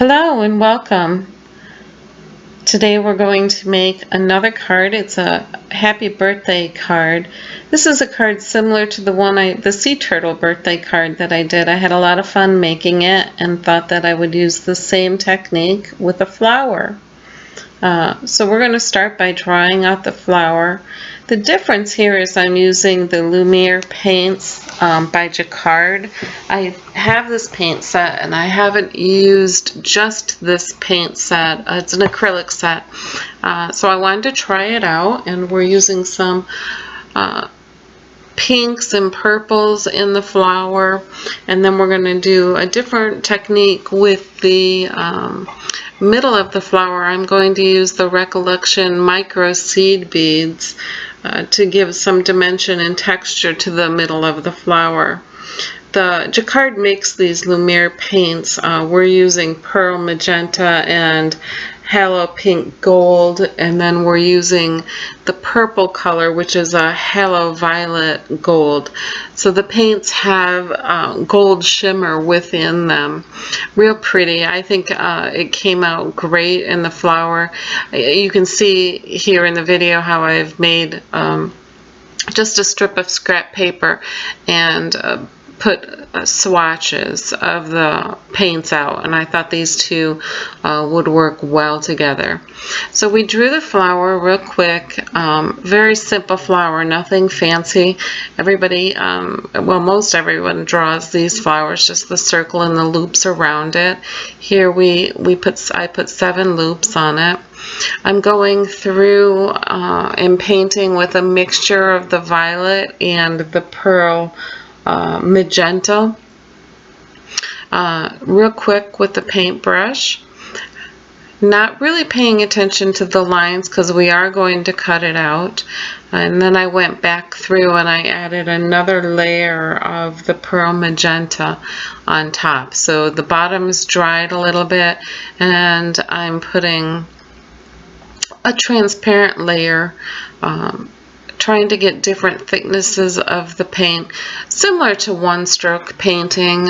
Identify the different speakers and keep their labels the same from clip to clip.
Speaker 1: Hello and welcome. Today we're going to make another card. It's a happy birthday card. This is a card similar to the sea turtle birthday card that I did. I had a lot of fun making it and thought that I would use the same technique with a flower. So we're going to start by drawing out the flower. The difference here is I'm using the Lumiere paints by Jacquard. I have this paint set and I haven't used just this paint set. It's an acrylic set. So I wanted to try it out, and we're using some pinks and purples in the flower, and then we're going to do a different technique with the middle of the flower. I'm going to use the Recollection micro seed beads to give some dimension and texture to the middle of the flower. The Jacquard makes these Lumiere paints. We're using pearl magenta and halo pink gold, and then we're using the purple color, which is a halo violet gold. So the paints have gold shimmer within them. Real pretty. I think it came out great in the flower. You can see here in the video how I've made just a strip of scrap paper and put swatches of the paints out, and I thought these two would work well together. So we drew the flower real quick. Very simple flower, nothing fancy. Everybody, well, most everyone draws these flowers, just the circle and the loops around it. Here I put 7 loops on it. I'm going through and painting with a mixture of the violet and the pearl magenta, real quick with the paintbrush, not really paying attention to the lines because we are going to cut it out. And then I went back through and I added another layer of the pearl magenta on top. So the bottom's dried a little bit, and I'm putting a transparent layer, trying to get different thicknesses of the paint, similar to one-stroke painting,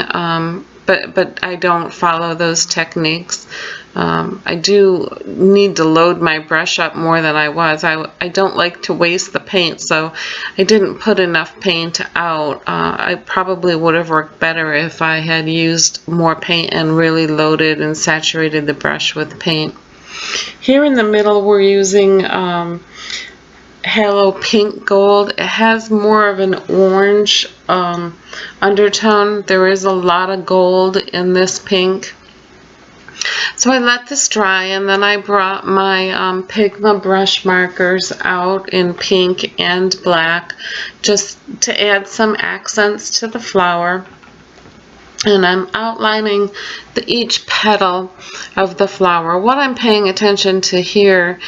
Speaker 1: but I don't follow those techniques. I do need to load my brush up more than I was. I don't like to waste the paint, so I didn't put enough paint out. I probably would have worked better if I had used more paint and really loaded and saturated the brush with paint. Here in the middle we're using halo pink gold. It has more of an orange undertone. There is a lot of gold in this pink. So I let this dry, and then I brought my Pigma brush markers out in pink and black just to add some accents to the flower. And I'm outlining each petal of the flower. What I'm paying attention to here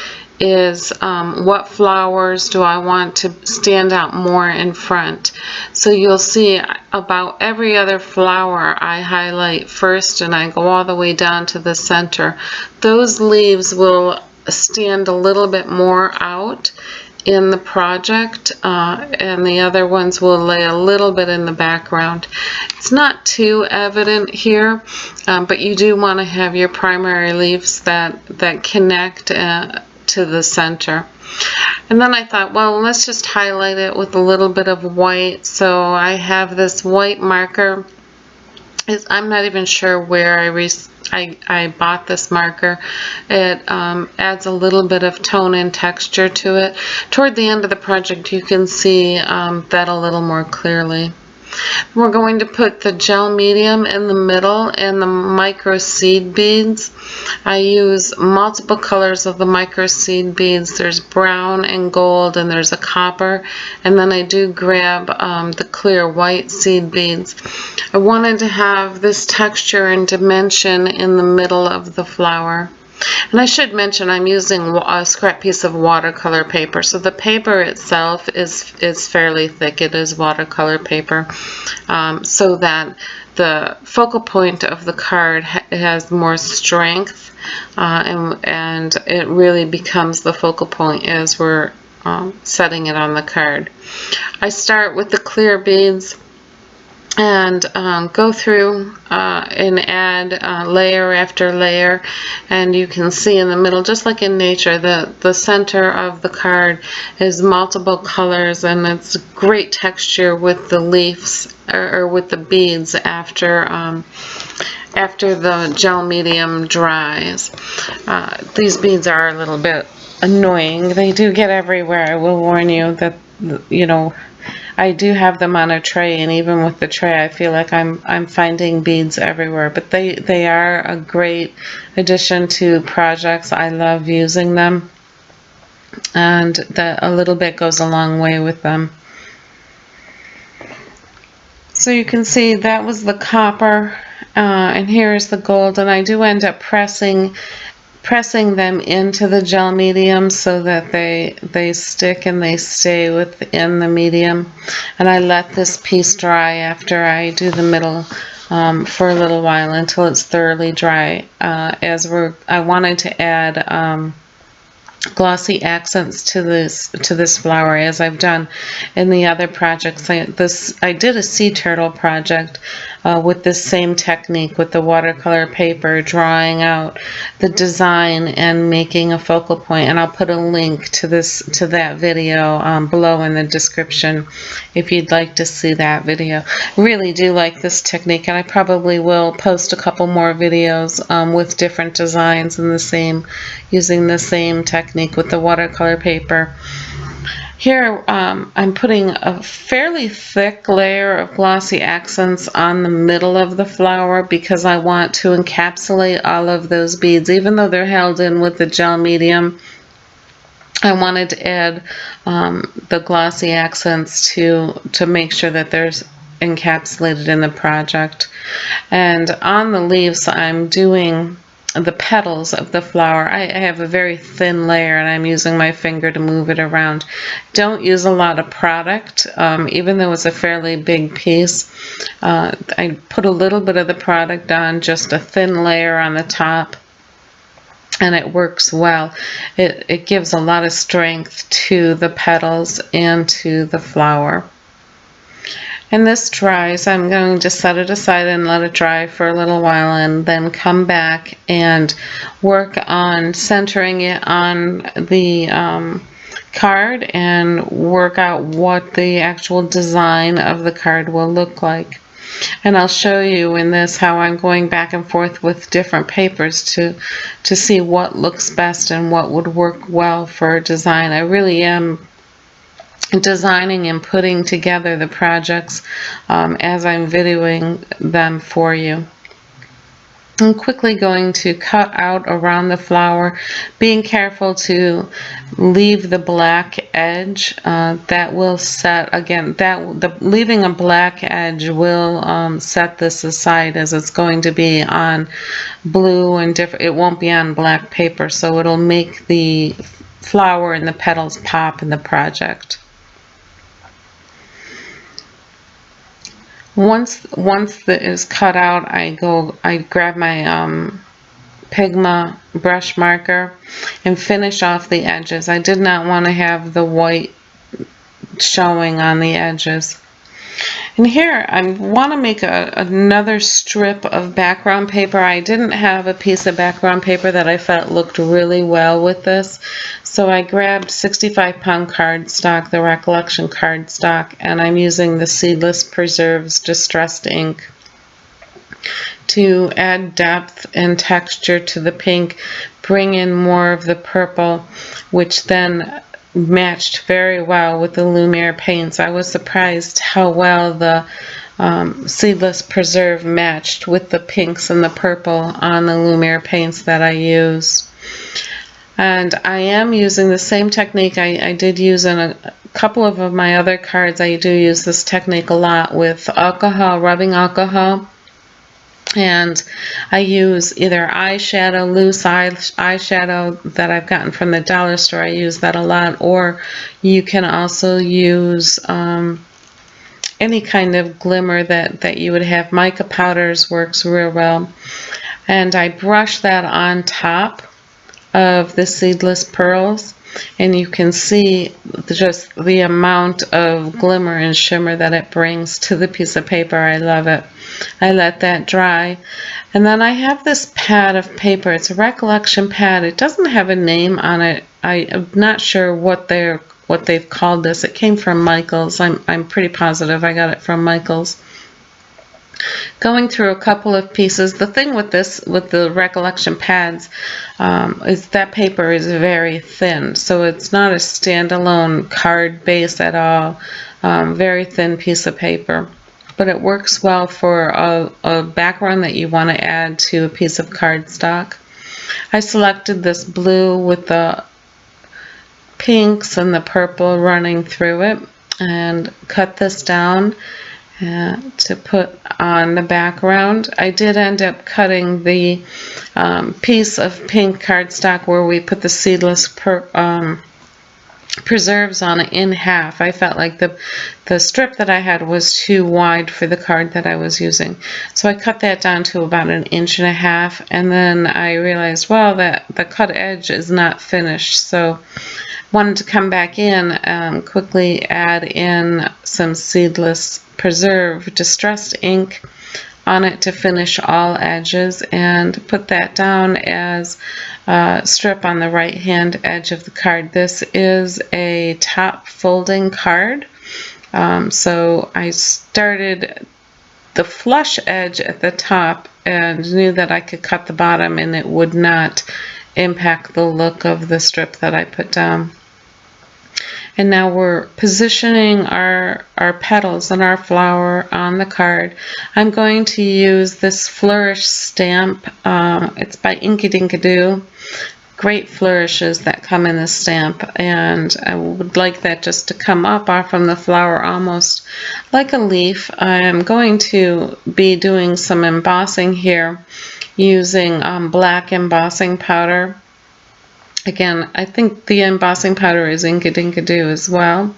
Speaker 1: is what flowers do I want to stand out more in front. So you'll see about every other flower I highlight first, and I go all the way down to the center. Those leaves will stand a little bit more out in the project, and the other ones will lay a little bit in the background. It's not too evident here, but you do want to have your primary leaves that connect to the center. And then I thought, well, let's just highlight it with a little bit of white. So I have this white marker. I'm not even sure where I bought this marker. It adds a little bit of tone and texture to it. Toward the end of the project you can see that a little more clearly. We're going to put the gel medium in the middle and the micro seed beads. I use multiple colors of the micro seed beads. There's brown and gold, and there's a copper, and then I do grab the clear white seed beads. I wanted to have this texture and dimension in the middle of the flower. And I should mention I'm using a scrap piece of watercolor paper. So the paper itself is fairly thick. It is watercolor paper, so that the focal point of the card has more strength, and it really becomes the focal point as we're setting it on the card. I start with the clear beads and go through and add layer after layer, and you can see in the middle, just like in nature, the center of the card is multiple colors, and it's great texture with the leaves or with the beads after the gel medium dries. These beads are a little bit annoying. They do get everywhere. I will warn you that, you know, I do have them on a tray, and even with the tray, I feel like I'm finding beads everywhere. But they are a great addition to projects. I love using them, and that a little bit goes a long way with them. So you can see that was the copper, and here is the gold, and I do end up pressing them into the gel medium so that they stick and they stay within the medium. And I let this piece dry after I do the middle for a little while until it's thoroughly dry. I wanted to add glossy accents to this flower, as I've done in the other projects. I did a sea turtle project with this same technique, with the watercolor paper, drawing out the design and making a focal point. And I'll put a link to that video below in the description if you'd like to see that video. Really do like this technique, and I probably will post a couple more videos with different designs in using the same technique with the watercolor paper. Here I'm putting a fairly thick layer of glossy accents on the middle of the flower because I want to encapsulate all of those beads. Even though they're held in with the gel medium, I wanted to add the glossy accents to make sure that there's encapsulated in the project. And on the leaves, I'm doing the petals of the flower. I have a very thin layer, and I'm using my finger to move it around. Don't use a lot of product, even though it's a fairly big piece. I put a little bit of the product on, just a thin layer on the top, and it works well. It gives a lot of strength to the petals and to the flower. And this dries, I'm going to set it aside and let it dry for a little while, and then come back and work on centering it on the card and work out what the actual design of the card will look like. And I'll show you in this how I'm going back and forth with different papers to see what looks best and what would work well for design. I really am designing and putting together the projects as I'm videoing them for you. I'm quickly going to cut out around the flower, being careful to leave the black edge. That will set, again, leaving a black edge will set this aside, as it's going to be on blue and different. It won't be on black paper, so it'll make the flower and the petals pop in the project. Once that is cut out, I grab my Pigma brush marker and finish off the edges. I did not want to have the white showing on the edges. And here I want to make another strip of background paper. I didn't have a piece of background paper that I felt looked really well with this, so I grabbed 65-pound cardstock, the Recollection cardstock, and I'm using the Seedless Preserves Distressed ink to add depth and texture to the pink, bring in more of the purple, which then matched very well with the Lumiere paints. I was surprised how well the Seedless Preserve matched with the pinks and the purple on the Lumiere paints that I used. And I am using the same technique I did use in a couple of my other cards. I do use this technique a lot with alcohol, rubbing alcohol. And I use either eyeshadow, loose eyeshadow that I've gotten from the dollar store. I use that a lot. Or you can also use any kind of glimmer that you would have. Mica powders works real well. And I brush that on top of the Seedless Pearls. and you can see just the amount of glimmer and shimmer that it brings to the piece of paper. I love it. I let that dry, and then I have this pad of paper. It's a recollection pad. It doesn't have a name on it. I'm not sure what they've called this. It came from Michael's. I'm pretty positive I got it from Michael's. Going through a couple of pieces. The thing with the recollection pads, is that paper is very thin, so it's not a standalone card base at all. Very thin piece of paper, but it works well for a background that you want to add to a piece of cardstock. I selected this blue with the pinks and the purple running through it, and cut this down to put on the background. I did end up cutting the piece of pink cardstock where we put the seedless preserves on it in half. I felt like the strip that I had was too wide for the card that I was using, so I cut that down to about 1.5 inches, and then I realized, well, that the cut edge is not finished, so wanted to come back in, quickly add in some seedless preserve distressed ink on it to finish all edges, and put that down as a strip on the right hand edge of the card. This is a top folding card, so I started the flush edge at the top and knew that I could cut the bottom and it would not impact the look of the strip that I put down. And now we're positioning our petals and our flower on the card. I'm going to use this flourish stamp. It's by Inky Dinkadoo. Great flourishes that come in the stamp, and I would like that just to come up off from the flower almost like a leaf. I'm going to be doing some embossing here using black embossing powder. Again, I think the embossing powder is Inky Dinkadoo as well.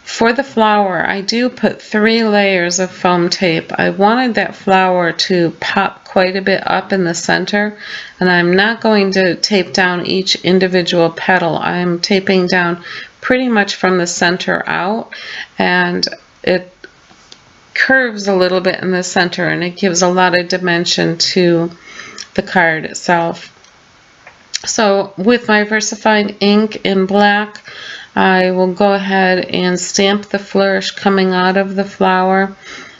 Speaker 1: For the flower, I do put 3 layers of foam tape. I wanted that flower to pop quite a bit up in the center, and I'm not going to tape down each individual petal. I'm taping down pretty much from the center out, and it curves a little bit in the center, and it gives a lot of dimension to the card itself. So with my versified ink in black, I will go ahead and stamp the flourish coming out of the flower.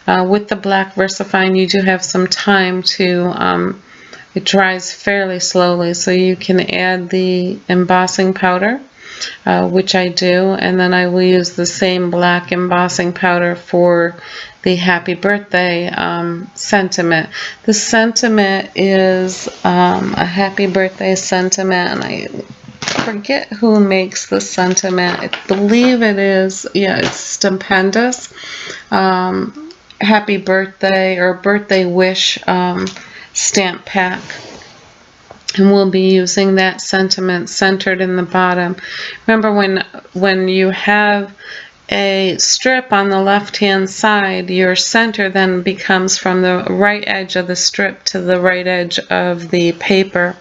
Speaker 1: With the black VersaFine, you do have some time to, it dries fairly slowly, so you can add the embossing powder, which I do, and then I will use the same black embossing powder for the happy birthday sentiment. The sentiment is a happy birthday sentiment, and I forget who makes the sentiment. I believe it is, yeah, it's Stupendous. Happy birthday or birthday wish stamp pack. And we'll be using that sentiment centered in the bottom. Remember, when you have a strip on the left hand side, your center then becomes from the right edge of the strip to the right edge of the paper,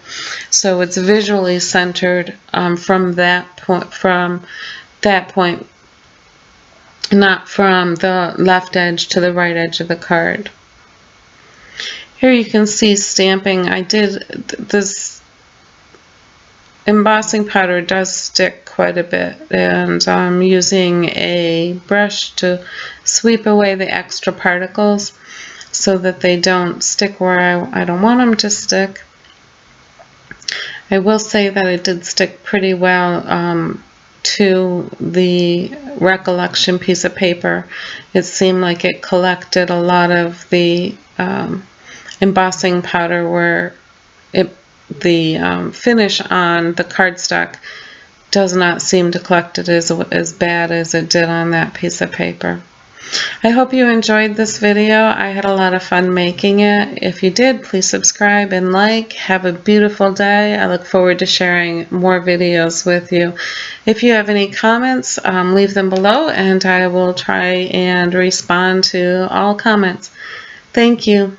Speaker 1: so it's visually centered from that point, not from the left edge to the right edge of the card. Here you can see stamping. I did this embossing powder does stick quite a bit, and I'm using a brush to sweep away the extra particles so that they don't stick where I don't want them to stick. I will say that it did stick pretty well to the recollection piece of paper. It seemed like it collected a lot of the embossing powder where the finish on the cardstock does not seem to collect it as bad as it did on that piece of paper. I hope you enjoyed this video. I had a lot of fun making it. If you did, please subscribe and like. Have a beautiful day. I look forward to sharing more videos with you. If you have any comments, leave them below, and I will try and respond to all comments. Thank you.